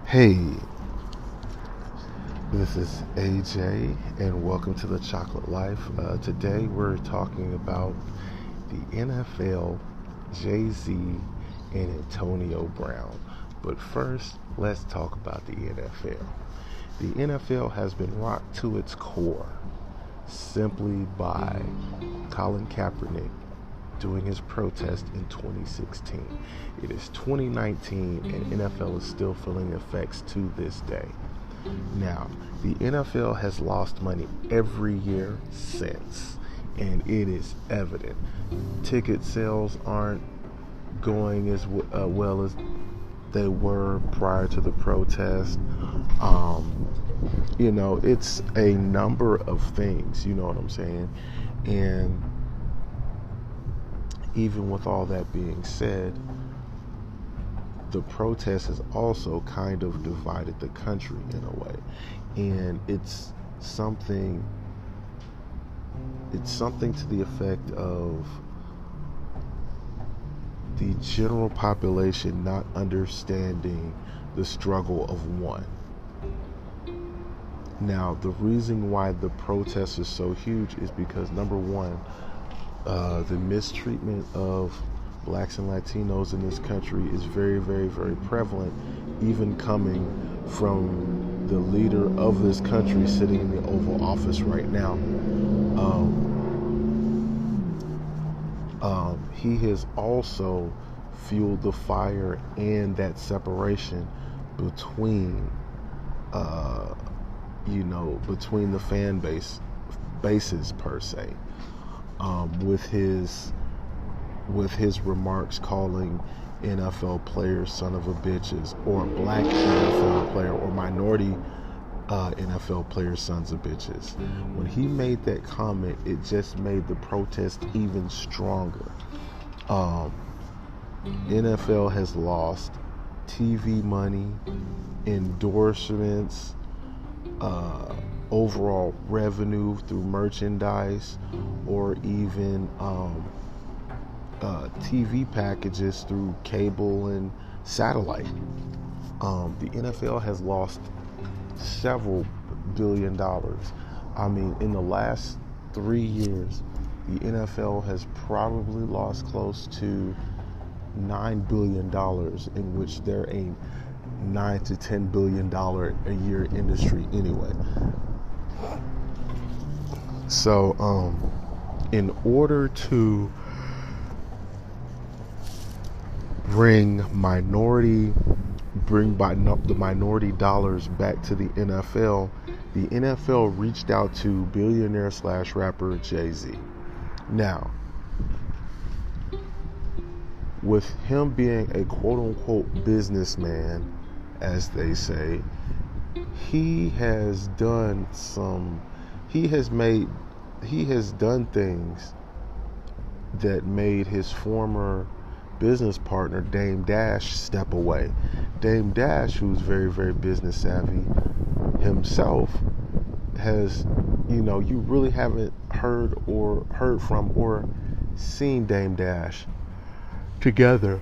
Hey, this is AJ, and welcome to the Chocolate Life. Today we're talking about the NFL, Jay-Z, and Antonio Brown. But first, let's talk about the NFL. The NFL has been rocked to its core simply by Colin Kaepernick doing his protest in 2016. It is 2019 and NFL is still feeling effects to this day. Now, the NFL has lost money every year since, and it is evident. Ticket sales aren't going as well as they were prior to the protest. It's a number of things, you know what I'm saying? And even with all that being said, the protest has also kind of divided the country in a way. And it's something to the effect of the general population not understanding the struggle of one. Now, the reason why the protest is so huge is because, number one, the mistreatment of blacks and Latinos in this country is very, very, very prevalent, even coming from the leader of this country sitting in the Oval Office right now. He has also fueled the fire and that separation between between the fan bases per se, with his remarks calling NFL players son of a bitches, or black NFL player or minority NFL players sons of bitches. When he made that comment, it just made the protest even stronger. NFL has lost TV money, endorsements, overall revenue through merchandise, or even TV packages through cable and satellite. The NFL has lost several $billions. I mean, in the last 3 years, the NFL has probably lost close to $9 billion, in which they're a $9 to $10 billion a year industry anyway. So, in order to bring the minority dollars back to the NFL reached out to billionaire / rapper Jay-Z. Now, with him being a quote-unquote businessman, as they say, he has done things that made his former business partner Dame Dash step away. Dame Dash, who's very, very business savvy himself, has, you really haven't heard from or seen Dame Dash together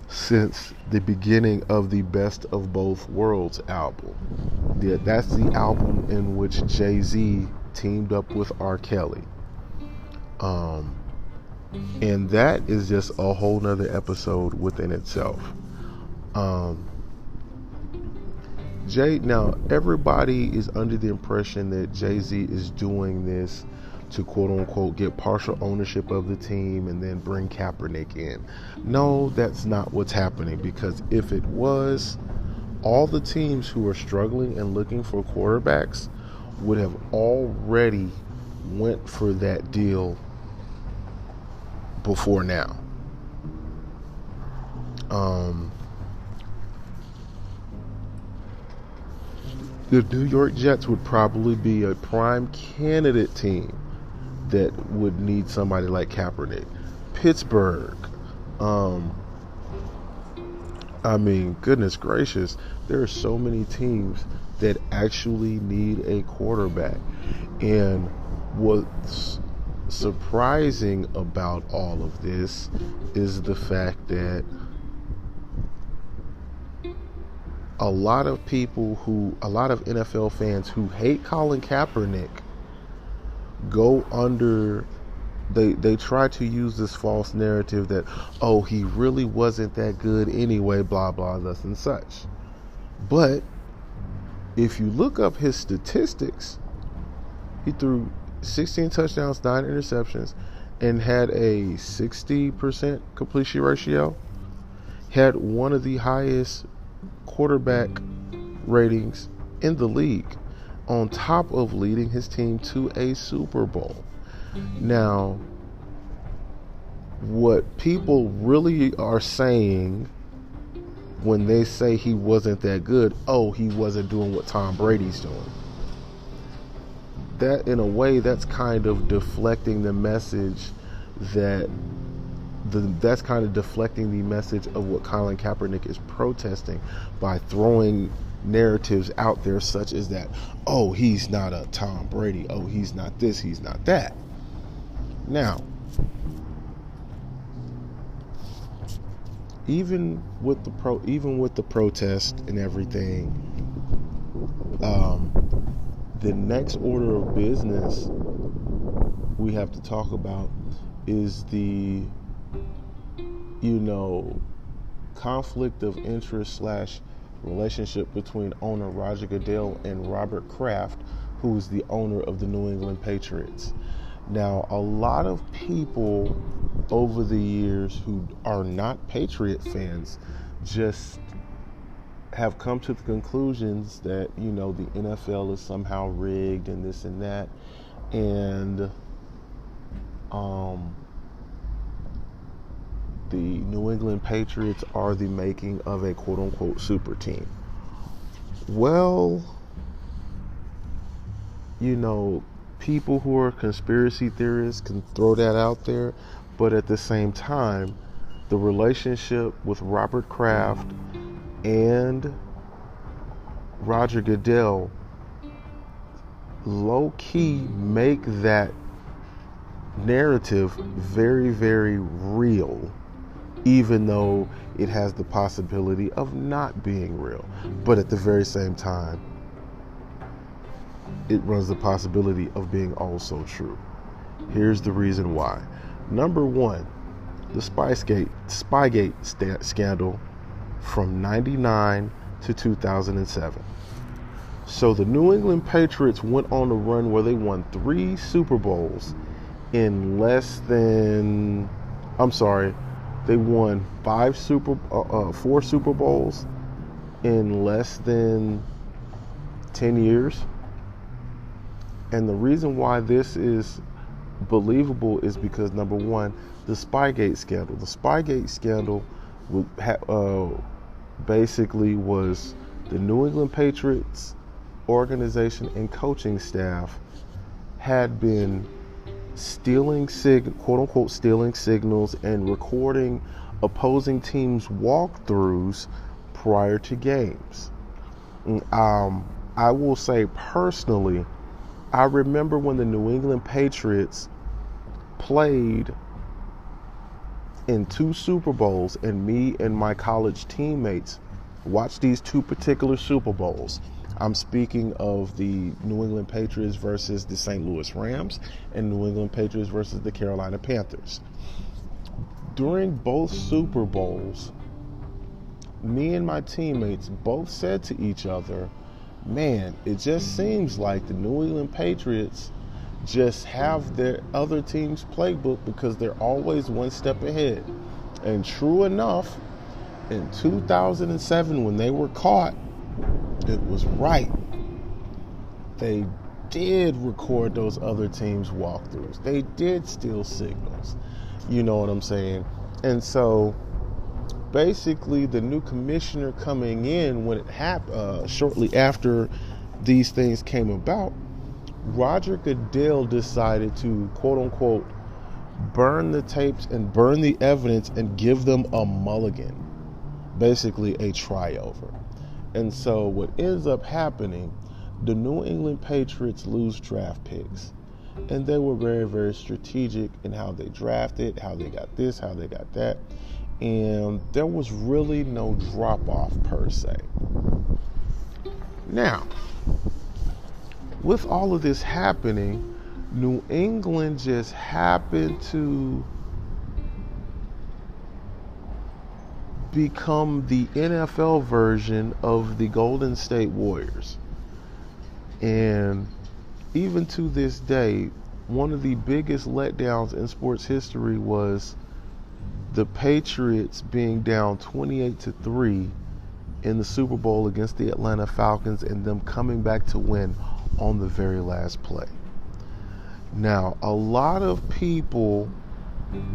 since the beginning of the Best of Both Worlds album. That's the album in which Jay-Z teamed up with R. Kelly. And that is just a whole nother episode within itself. Now everybody is under the impression that Jay-Z is doing this to quote unquote get partial ownership of the team and then bring Kaepernick in. No, that's not what's happening, because if it was, all the teams who are struggling and looking for quarterbacks would have already went for that deal before now. The New York Jets would probably be a prime candidate team that would need somebody like Kaepernick. Pittsburgh, goodness gracious, there are so many teams that actually need a quarterback. And what's surprising about all of this is the fact that a lot of NFL fans who hate Colin Kaepernick go under, they try to use this false narrative that, oh, he really wasn't that good anyway, blah, blah, thus and such. But if you look up his statistics, he threw 16 touchdowns, 9 interceptions, and had a 60% completion ratio. Had one of the highest quarterback ratings in the league, on top of leading his team to a Super Bowl. Now, what people really are saying when they say he wasn't that good, oh, he wasn't doing what Tom Brady's doing. That, in a way, that's kind of deflecting the message that's kind of deflecting the message of what Colin Kaepernick is protesting by throwing narratives out there such as that, oh, he's not a Tom Brady, oh, he's not this, he's not that. Now, even with the protest and everything, the next order of business we have to talk about is the conflict of interest / relationship between owner Roger Goodell and Robert Kraft, who is the owner of the New England Patriots. Now, a lot of people over the years who are not Patriot fans just have come to the conclusions that, the NFL is somehow rigged and this and that. And the New England Patriots are the making of a quote-unquote super team. Well, people who are conspiracy theorists can throw that out there, but at the same time, the relationship with Robert Kraft and Roger Goodell low-key make that narrative very, very real, even though it has the possibility of not being real. But at the very same time, it runs the possibility of being also true. Here's the reason why. Number one, the Spygate scandal from 99 to 2007. So the New England Patriots went on a run where they won 3 Super Bowls in less than, they won 4 Super Bowls in less than 10 years. And the reason why this is believable is because, number one, the Spygate scandal. The Spygate scandal basically was the New England Patriots organization and coaching staff had been quote-unquote stealing signals and recording opposing teams' walkthroughs prior to games. I will say personally, I remember when the New England Patriots played in 2 Super Bowls, and me and my college teammates watched these 2 particular Super Bowls. I'm speaking of the New England Patriots versus the St. Louis Rams and New England Patriots versus the Carolina Panthers. During both Super Bowls, me and my teammates both said to each other, man, it just seems like the New England Patriots just have their other team's playbook because they're always one step ahead. And true enough, in 2007, when they were caught, it was right. They did record those other teams' walkthroughs. They did steal signals. You know what I'm saying? And so basically the new commissioner coming in, when it happened, shortly after these things came about, Roger Goodell decided to quote unquote burn the tapes and burn the evidence and give them a mulligan, basically a try-over. And so what ends up happening, the New England Patriots lose draft picks. And they were very, very strategic in how they drafted, how they got this, how they got that. And there was really no drop-off per se. Now, with all of this happening, New England just happened to become the NFL version of the Golden State Warriors. And even to this day, one of the biggest letdowns in sports history was the Patriots being down 28-3 in the Super Bowl against the Atlanta Falcons and them coming back to win on the very last play. Now, a lot of people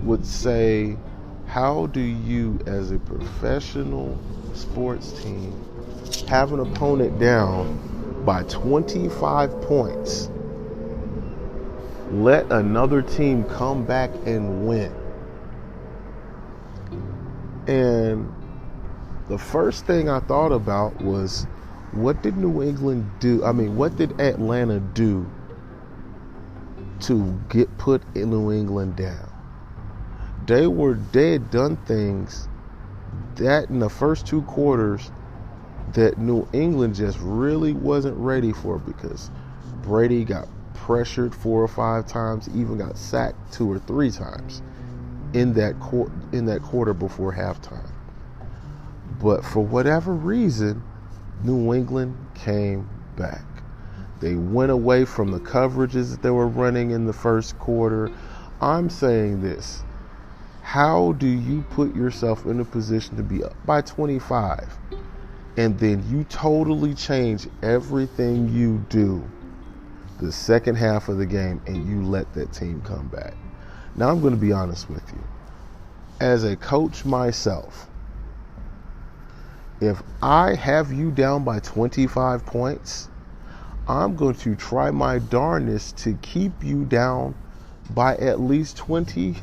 would say, how do you, as a professional sports team, have an opponent down by 25 points, let another team come back and win? And the first thing I thought about was, what did New England do? I mean, what did Atlanta do to put New England down? They had done things that in the first two quarters that New England just really wasn't ready for, because Brady got pressured 4 or 5 times, even got sacked 2 or 3 times in that quarter before halftime. But for whatever reason, New England came back. They went away from the coverages that they were running in the first quarter. I'm saying this: how do you put yourself in a position to be up by 25 and then you totally change everything you do the second half of the game and you let that team come back? Now, I'm going to be honest with you. As a coach myself, if I have you down by 25 points, I'm going to try my darndest to keep you down by at least 20.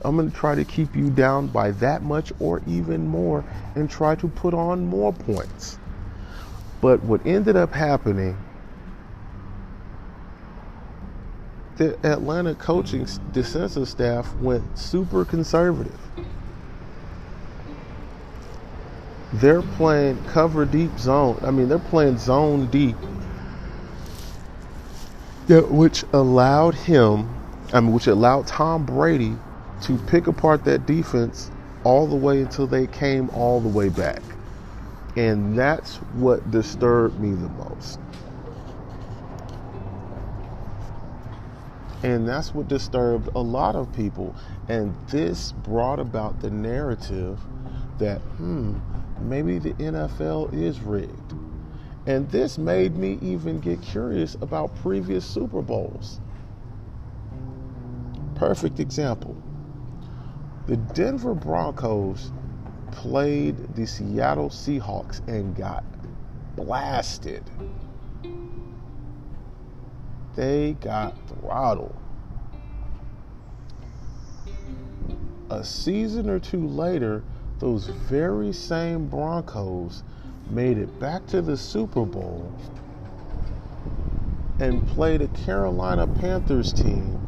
I'm going to try to keep you down by that much or even more and try to put on more points. But what ended up happening, the Atlanta coaching defensive staff went super conservative. They're playing cover deep zone. I mean, they're playing zone deep, which allowed Tom Brady to pick apart that defense all the way until they came all the way back. And that's what disturbed me the most. And that's what disturbed a lot of people. And this brought about the narrative that, maybe the NFL is rigged. And this made me even get curious about previous Super Bowls. Perfect example. The Denver Broncos played the Seattle Seahawks and got blasted. They got throttled. A season or two later, those very same Broncos made it back to the Super Bowl and played a Carolina Panthers team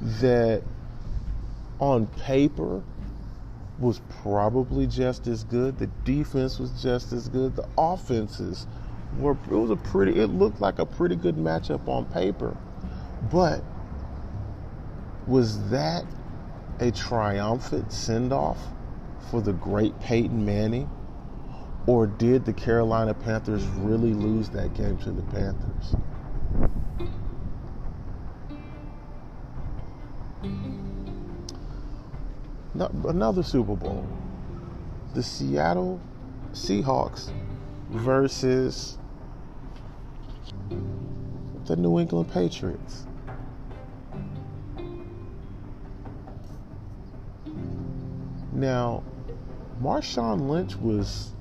that on paper was probably just as good. The defense was just as good. The offenses it looked like a pretty good matchup on paper. But was that a triumphant send-off for the great Peyton Manning? Or did the Carolina Panthers really lose that game to the Panthers? Another Super Bowl. The Seattle Seahawks versus the New England Patriots. Now, Marshawn Lynch was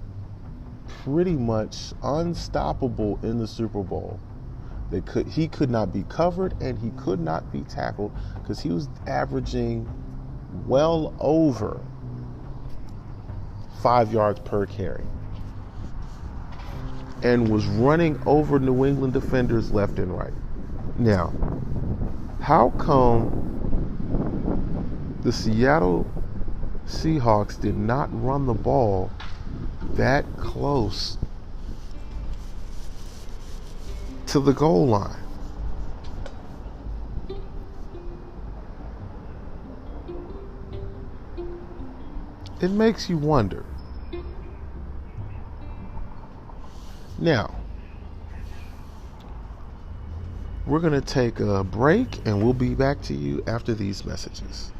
pretty much unstoppable in the Super Bowl. He could not be covered and he could not be tackled because he was averaging well over 5 yards per carry and was running over New England defenders left and right. Now, how come the Seattle Seahawks did not run the ball that close to the goal line. It makes you wonder. Now, we're going to take a break and we'll be back to you after these messages.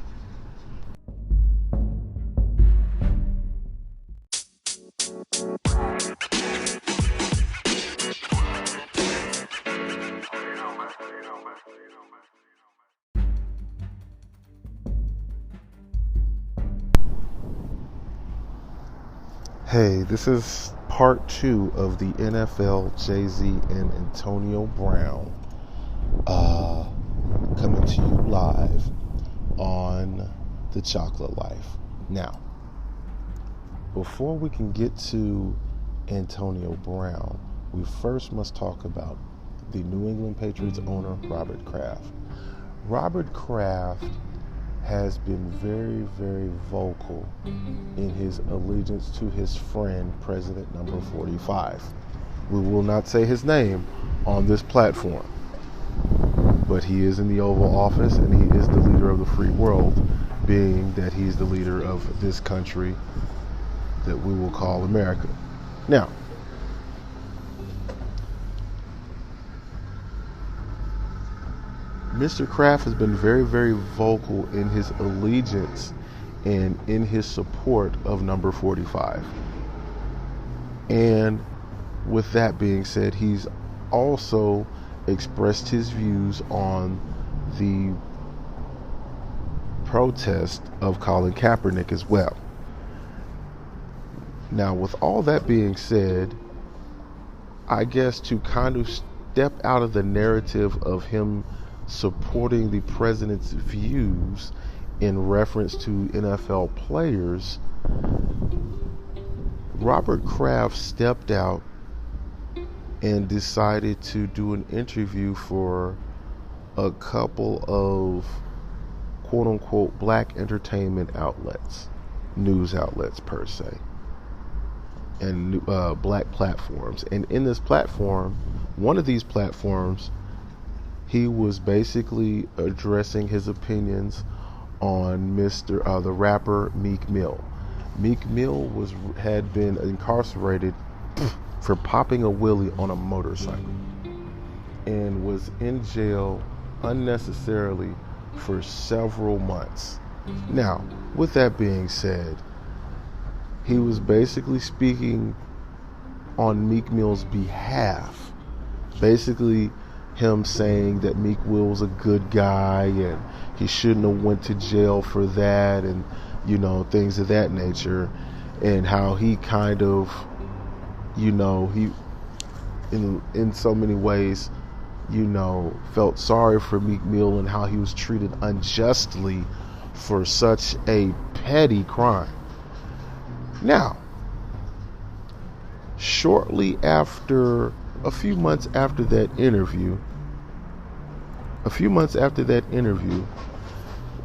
Hey, this is part 2 of the NFL, Jay-Z and Antonio Brown coming to you live on The Chocolate Life. Now, before we can get to Antonio Brown, we first must talk about the New England Patriots owner, Robert Kraft. Robert Kraft has been very, very vocal in his allegiance to his friend, President number 45. We will not say his name on this platform, but he is in the Oval Office and he is the leader of the free world, being that he's the leader of this country that we will call America. Now, Mr. Kraft has been very, very vocal in his allegiance and in his support of number 45. And with that being said, he's also expressed his views on the protest of Colin Kaepernick as well. Now, with all that being said, I guess to kind of step out of the narrative of him supporting the president's views in reference to NFL players, Robert Kraft stepped out and decided to do an interview for a couple of quote-unquote black entertainment outlets, news outlets per se, and black platforms. And in this platform, one of these platforms, he was basically addressing his opinions on the rapper Meek Mill. Meek Mill had been incarcerated for popping a wheelie on a motorcycle and was in jail unnecessarily for several months. Now, with that being said, he was basically speaking on Meek Mill's behalf, basically him saying that Meek Mill's a good guy and he shouldn't have went to jail for that, and things of that nature, and how he kind of he in so many ways felt sorry for Meek Mill and how he was treated unjustly for such a petty crime. Now, shortly after, a few months after that interview,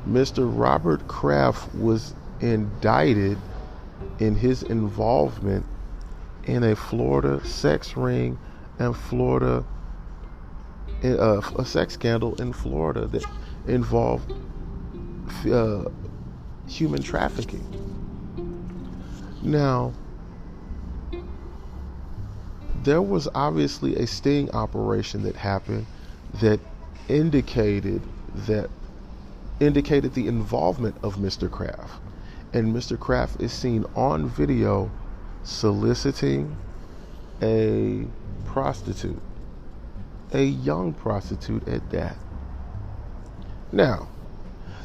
Mr. Robert Kraft was indicted in his involvement in a Florida sex ring and a sex scandal in Florida that involved human trafficking. Now, there was obviously a sting operation that happened that indicated the involvement of Mr. Kraft. And Mr. Kraft is seen on video soliciting a prostitute, a young prostitute at that. Now,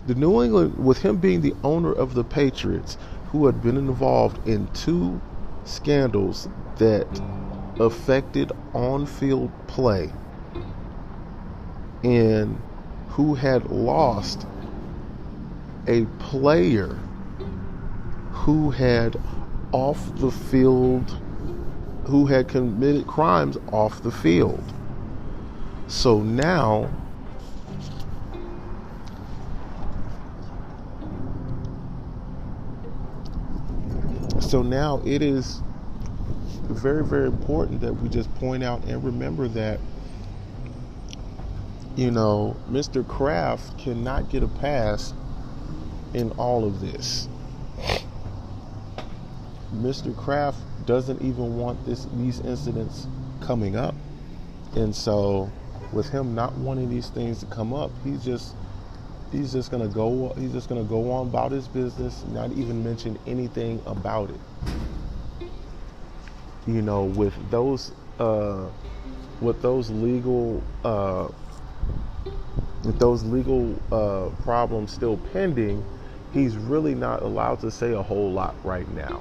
the New England, with him being the owner of the Patriots, who had been involved in 2 scandals that affected on-field play, and who had lost a player who had committed crimes off the field. So now So now it is very, very important that we just point out and remember that, Mr. Kraft cannot get a pass in all of this. Mr. Kraft doesn't even want these incidents coming up. And so with him not wanting these things to come up, he's just gonna go on about his business, not even mention anything about it. With those legal problems still pending, he's really not allowed to say a whole lot right now.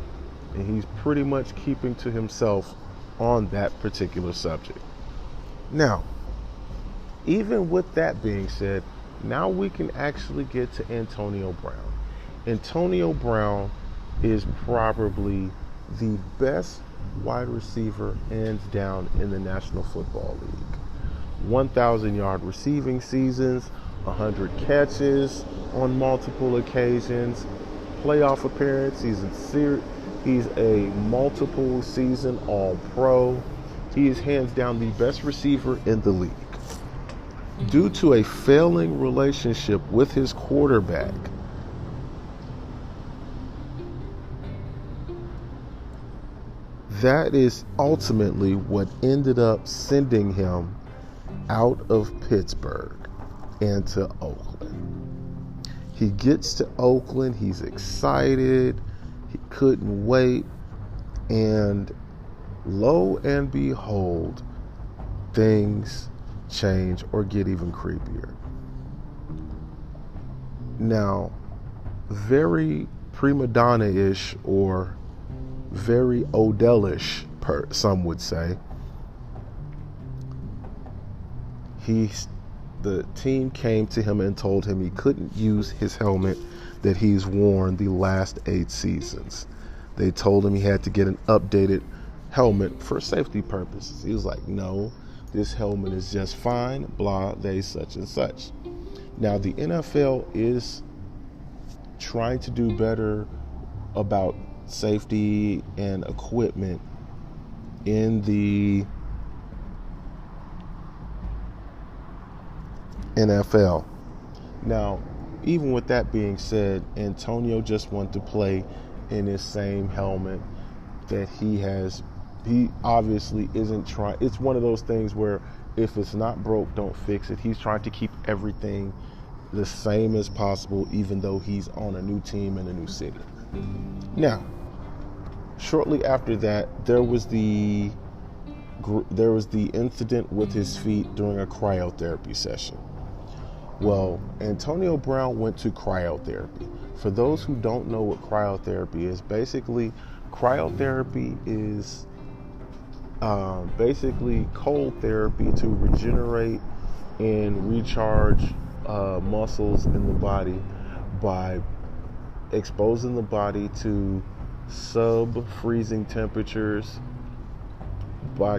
And he's pretty much keeping to himself on that particular subject. Now, even with that being said, now we can actually get to Antonio Brown. Antonio Brown is probably the best wide receiver, hands down, in the National Football League. 1,000-yard receiving seasons, 100 catches on multiple occasions, playoff appearance. He's a multiple season All-Pro. He is hands down the best receiver in the league. Due to a failing relationship with his quarterback, that is ultimately what ended up sending him out of Pittsburgh and to Oakland. He gets to Oakland, he's excited, he couldn't wait, and lo and behold, things change or get even creepier. Now, very prima donna-ish or very Odell-ish, some would say, the team came to him and told him he couldn't use his helmet that he's worn the last 8 seasons. They told him he had to get an updated helmet for safety purposes. He was like, no, this helmet is just fine, blah, they such and such. Now, the NFL is trying to do better about safety and equipment in the NFL. Now, even with that being said, Antonio just wanted to play in his same helmet that he has. He obviously isn't trying. It's one of those things where if it's not broke, don't fix it. He's trying to keep everything the same as possible, even though he's on a new team in a new city. Now, shortly after that, there was the incident with his feet during a cryotherapy session. Well, Antonio Brown went to cryotherapy. For those who don't know what cryotherapy is, basically cryotherapy is basically cold therapy to regenerate and recharge muscles in the body by exposing the body to sub-freezing temperatures by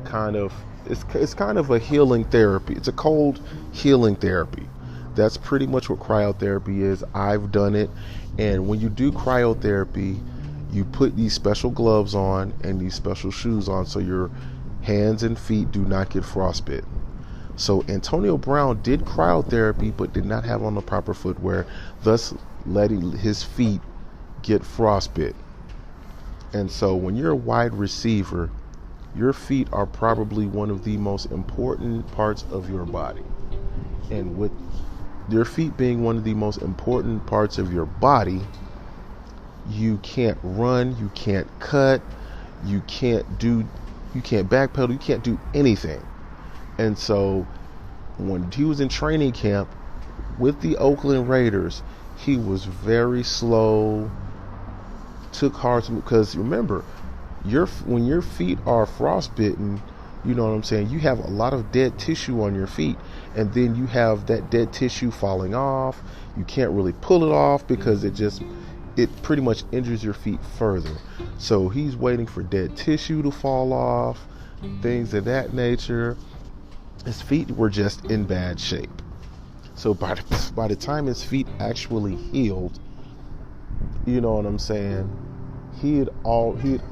it's kind of a healing therapy. It's a cold healing therapy. That's pretty much what cryotherapy is. I've done it. And when you do cryotherapy, you put these special gloves on and these special shoes on so your hands and feet do not get frostbitten. So Antonio Brown did cryotherapy but did not have on the proper footwear, thus letting his feet get frostbitten. And so when you're a wide receiver, your feet are probably one of the most important parts of your body. And with your feet being one of the most important parts of your body, you can't run, you can't cut, you can't backpedal, you can't do anything. And so when he was in training camp with the Oakland Raiders, he was very slow, took hard to move, because remember, when your feet are frostbitten, you know what I'm saying, you have a lot of dead tissue on your feet, and then you have that dead tissue falling off. You can't really pull it off because it pretty much injures your feet further. So he's waiting for dead tissue to fall off, things of that nature. His feet were just in bad shape. So by the time his feet actually healed, you know what I'm saying, he had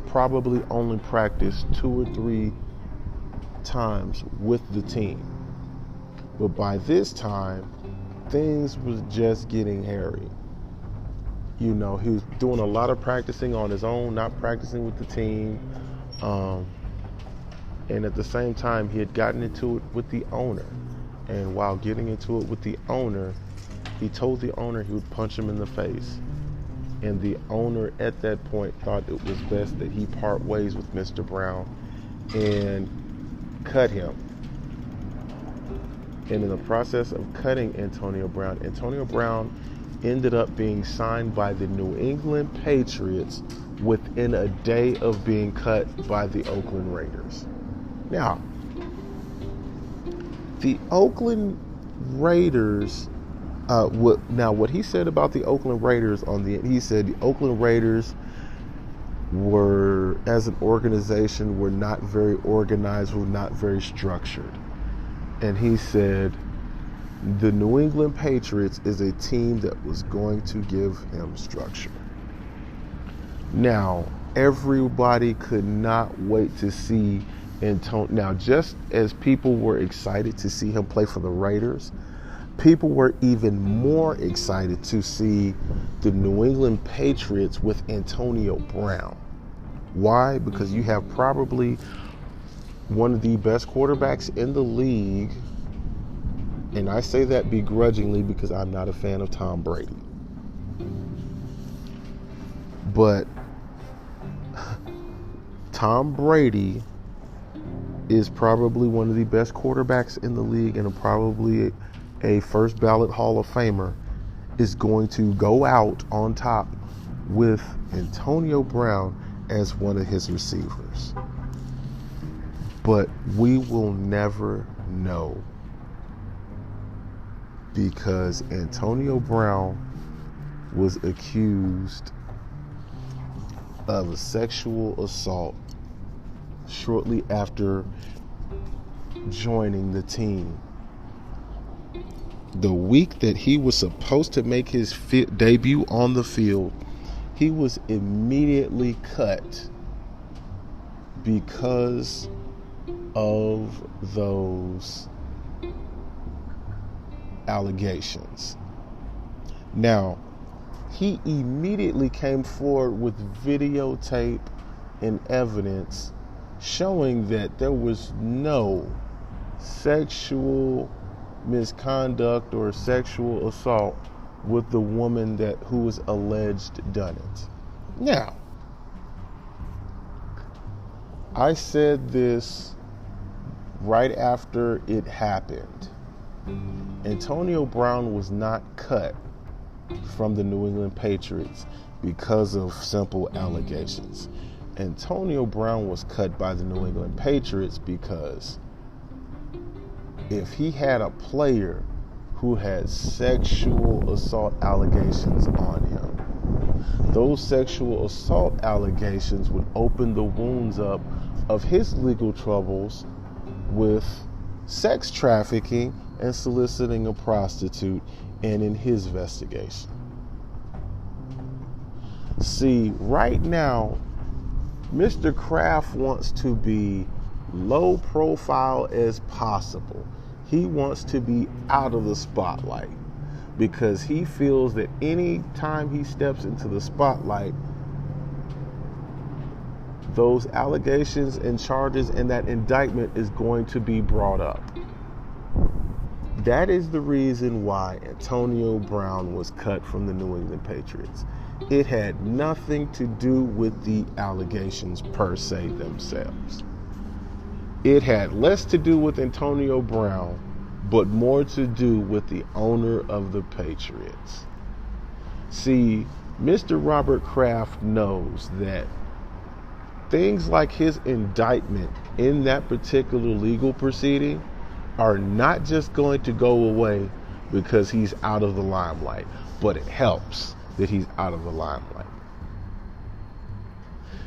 probably only practiced 2 or 3 times with the team. But by this time, things was just getting hairy. He was doing a lot of practicing on his own, not practicing with the team. And at the same time, he had gotten into it with the owner. And while getting into it with the owner, he told the owner he would punch him in the face. And the owner at that point thought it was best that he part ways with Mr. Brown and cut him. And in the process of cutting Antonio Brown ended up being signed by the New England Patriots within a day of being cut by the Oakland Raiders. Now, the Oakland Raiders, what he said about the Oakland Raiders he said the Oakland Raiders were, as an organization, were not very organized, were not very structured. And he said the New England Patriots is a team that was going to give him structure. Now, everybody could not wait to see Antonio. Now, just as people were excited to see him play for the Raiders, people were even more excited to see the New England Patriots with Antonio Brown. Why? Because you have probably one of the best quarterbacks in the league, and I say that begrudgingly because I'm not a fan of Tom Brady. But Tom Brady is probably one of the best quarterbacks in the league, and probably a first ballot Hall of Famer, is going to go out on top with Antonio Brown as one of his receivers. But we will never know, because Antonio Brown was accused of a sexual assault shortly after joining the team. The week that he was supposed to make his debut on the field, he was immediately cut because of those allegations. Now, he immediately came forward with videotape and evidence showing that there was no sexual misconduct or sexual assault with the woman who was alleged done it. Now, I said this right after it happened. Antonio Brown was not cut from the New England Patriots because of simple allegations. Antonio Brown was cut by the New England Patriots because if he had a player who had sexual assault allegations on him, those sexual assault allegations would open the wounds up of his legal troubles with sex trafficking and soliciting a prostitute, and in his investigation. See, right now, Mr. Kraft wants to be low profile as possible. He wants to be out of the spotlight because he feels that any time he steps into the spotlight, those allegations and charges and that indictment is going to be brought up. That is the reason why Antonio Brown was cut from the New England Patriots. It had nothing to do with the allegations per se themselves. It had less to do with Antonio Brown, but more to do with the owner of the Patriots. See, Mr. Robert Kraft knows that things like his indictment in that particular legal proceeding are not just going to go away because he's out of the limelight, but it helps that he's out of the limelight.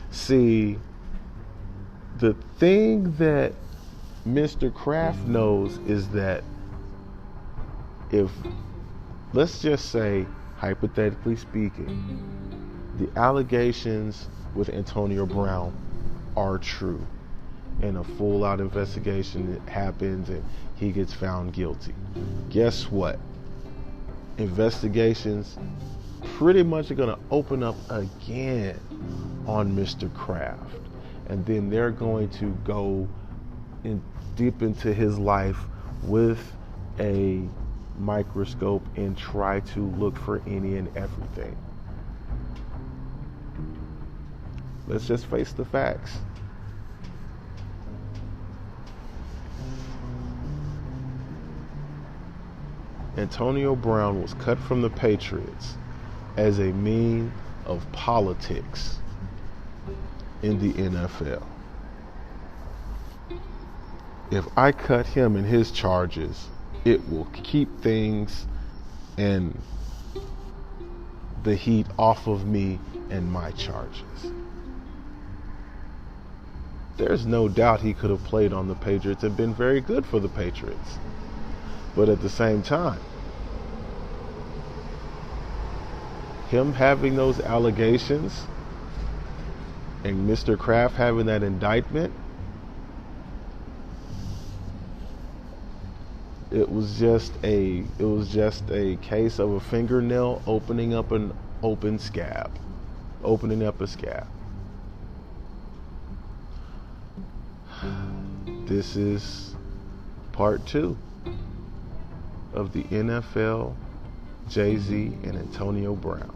See, the thing that Mr. Kraft knows is that if, let's just say, hypothetically speaking, The allegations with Antonio Brown are true, and a full-out investigation happens and he gets found guilty. Guess what? Investigations pretty much are going to open up again on Mr. Kraft, and then they're going to go deep into his life with a microscope and try to look for any and everything. Let's just face the facts. Antonio Brown was cut from the Patriots as a mean of politics in the NFL. If I cut him and his charges, it will keep things and the heat off of me and my charges. There's no doubt he could have played on the Patriots and been very good for the Patriots. But at the same time, him having those allegations and Mr. Kraft having that indictment, it was just a case of a fingernail opening up a scab. This is part 2 of the NFL, Jay-Z and Antonio Brown.